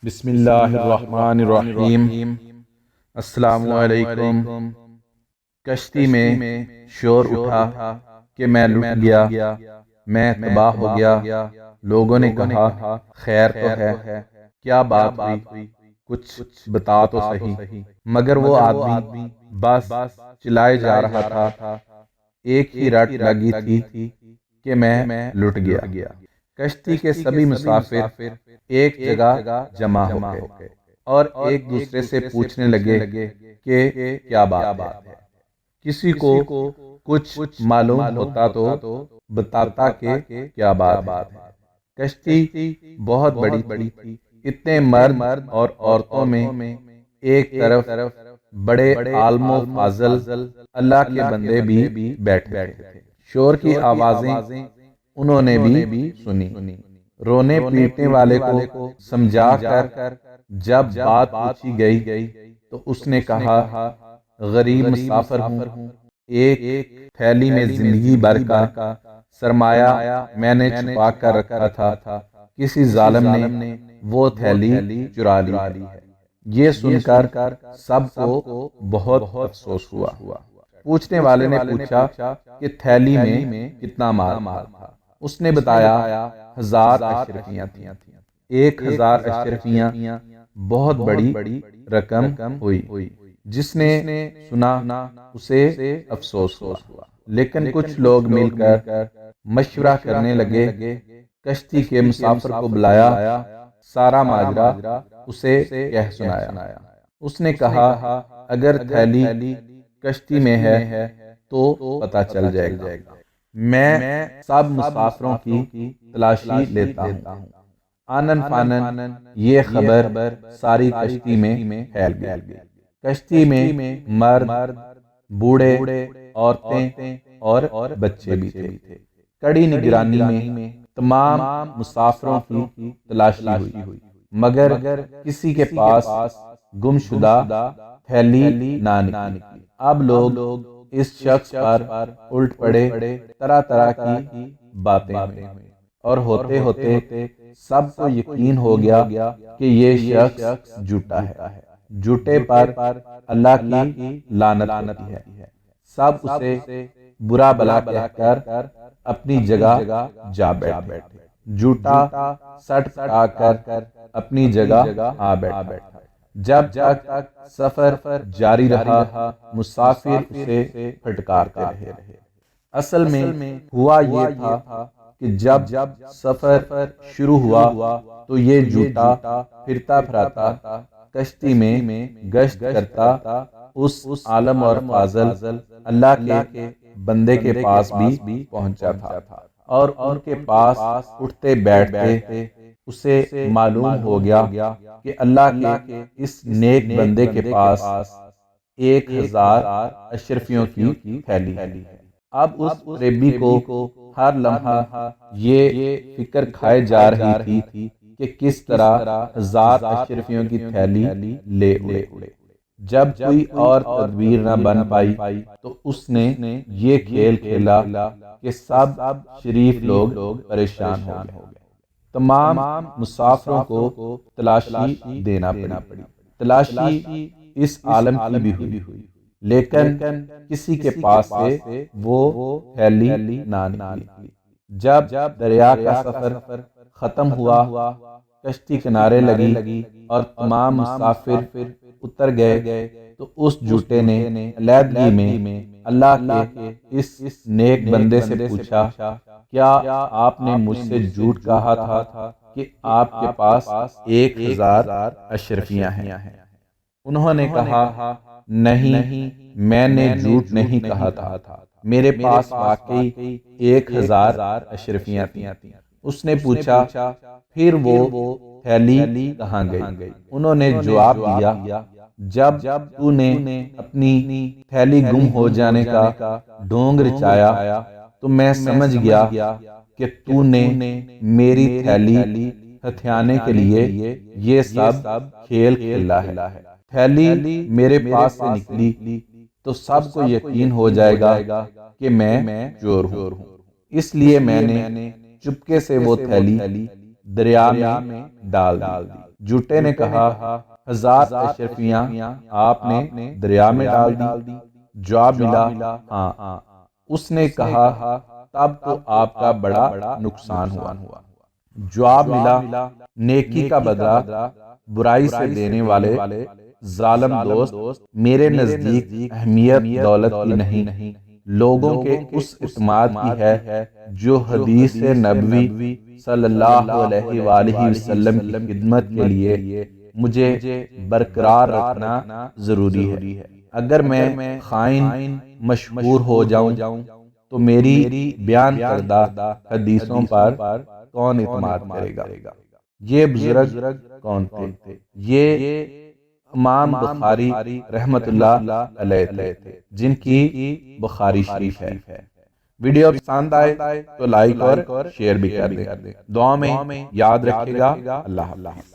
بسم اللہ الرحمن الرحیم۔ السلام علیکم۔ کشتی میں شور اٹھا کہ میں لٹ گیا، میں تباہ ہو گیا۔ لوگوں نے کہا خیر تو ہے، کیا بات ہوئی، کچھ بتا تو صحیح۔ مگر وہ آدمی بس چلائے جا رہا تھا، ایک ہی رٹ لگی تھی کہ میں لٹ گیا۔ کشتی کے سبھی مسافر ایک جگہ جمع ہو گئے اور ایک دوسرے سے پوچھنے لگے کہ کیا بات ہے۔ کسی کو کچھ معلوم ہوتا تو بتاتا کہ کیا بات ہے۔ کشتی بہت بڑی تھی، اتنے مرد اور عورتوں میں ایک طرف بڑے عالم و فاضل اللہ کے بندے بھی بیٹھے تھے۔ شور کی آوازیں انہوں نے بھی سنی۔ رونے پیٹنے والے کو سمجھا کر جب بات پوچھی گئی تو اس نے کہا غریب مسافر ہوں، ایک تھیلی میں زندگی بھر کا سرمایہ میں نے چھپا کر رکھا تھا، کسی ظالم نے وہ تھیلی چرا لی ہے۔ یہ سن کر سب کو بہت افسوس ہوا۔ پوچھنے والے نے پوچھا کہ تھیلی میں کتنا مال تھا۔ اس نے بتایا 1000 اشرفیاں تھیں۔ 1000 اشرفیاں بہت بڑی رقم ہوئی۔ جس نے سنا اسے افسوس ہوا، لیکن کچھ لوگ مل کر مشورہ کرنے لگے۔ کشتی کے مسافر کو بلایا، سارا ماجرا اسے کہہ سنایا۔ اس نے کہا اگر تھیلی کشتی میں ہے تو پتہ چل جائے گا۔ میں سب مسافروں کی تلاشی لیتا ہوں۔ آنن فانن یہ خبر ساری کشتی میں پھیل گئی۔ کشتی میں مرد، بوڑھے، عورتیں اور بچے بھی تھے۔ کڑی نگرانی میں تمام مسافروں کی تلاشی ہوئی، مگر کسی کے پاس گمشدہ تھیلی نہ نکلی۔ اب لوگ اس شخص پر الٹ پڑے، طرح طرح کی باتیں ہوئیں، اور ہوتے ہوتے سب کو یقین ہو گیا کہ یہ شخص جھوٹا ہے۔ جھوٹے پر اللہ کی لعنت ہوتی ہے۔ سب اسے برا بلا کہہ کر اپنی جگہ جا بیٹھے۔ جھوٹا سٹ پٹا کر اپنی جگہ آ بیٹھا۔ جب تک سفر جاری رہا مسافر اسے پھٹکارتے رہے۔ اصل میں ہوا یہ تھا کہ جب سفر شروع ہوا تو یہ جھوٹا پھرتا پھراتا کشتی میں گشت کرتا اس عالم اور فاضل اللہ کے بندے کے پاس بھی پہنچا تھا، اور ان کے پاس اٹھتے بیٹھتے اسے معلوم ہو گیا کہ اللہ کے اس نیک بندے کے پاس 1000 اشرفیوں کی تھیلی ہے۔ اب اس فریبی کو ہر لمحہ یہ فکر کھائے جا رہی تھی کہ کس طرح 1000 اشرفیوں کی تھیلی لے اڑے۔ جب کوئی اور تدبیر نہ بن پائی تو اس نے یہ کھیل کھیلا کہ سب شریف لوگ پریشان ہو گئے۔ تمام مسافروں کو تلاشی دینا پڑی۔ تلاشی اس عالم کی بھی ہوئی، لیکن کسی کے پاس سے وہ تھیلی نہ نکلی۔ جب دریا کا سفر ختم ہوا، کشتی کنارے لگی اور تمام مسافر اتر گئے تو اس جھوٹے نے علیحدگی میں اللہ کے اس نیک بندے سے پوچھا کیا آپ نے مجھ سے جھوٹ کہا تھا کہ آپ کے پاس 1000 اشرفیاں ہیں؟ انہوں نے کہا نہیں، میں نے جھوٹ نہیں کہا تھا، میرے پاس واقعی 1000 اشرفیاں تھیں۔ اس نے پوچھا پھر وہ تھیلی کہاں گئی؟ انہوں نے جواب دیا جب تو نے اپنی تھیلی گم ہو جانے کا ڈھونگ رچایا تو میں سمجھ گیا کہ تو نے میری تھیلی ہتھیانے کے لیے یہ سب کھیل کھیلا ہے۔ تھیلی میرے پاس سے نکلی تو سب کو یقین ہو جائے گا کہ میں چور ہوں، اس لیے میں نے چپکے سے وہ تھیلی دریا میں ڈال دی۔ جوٹے نے کہا 1000 اشرفیاں آپ نے دریا میں ڈال دی؟ جواب ملا ہاں۔ اس نے کہا تب تو آپ کا بڑا نقصان ہوا۔ جواب ملا نیکی کا بدلہ برائی سے دینے والے ظالم دوست میرے نزدیک اہمیت دولت کی نہیں، لوگوں کے اس اعتماد کی ہے جو حدیث نبوی صلی اللہ علیہ وآلہ وسلم کی خدمت کے لیے مجھے برقرار رکھنا ضروری ہے۔ اگر میں خائن مشہور ہو جاؤں تو میری بیان کردہ حدیثوں پر کون اعتماد کرے گا؟ یہ بزرگ کون تھے؟ یہ امام بخاری رحمت اللہ علیہ تھے، جن کی بخاری شریف ہے۔ ویڈیو پسند آئے تو لائک اور شیئر بھی کر دیں۔ دعا میں یاد رکھے گا۔ اللہ حافظ۔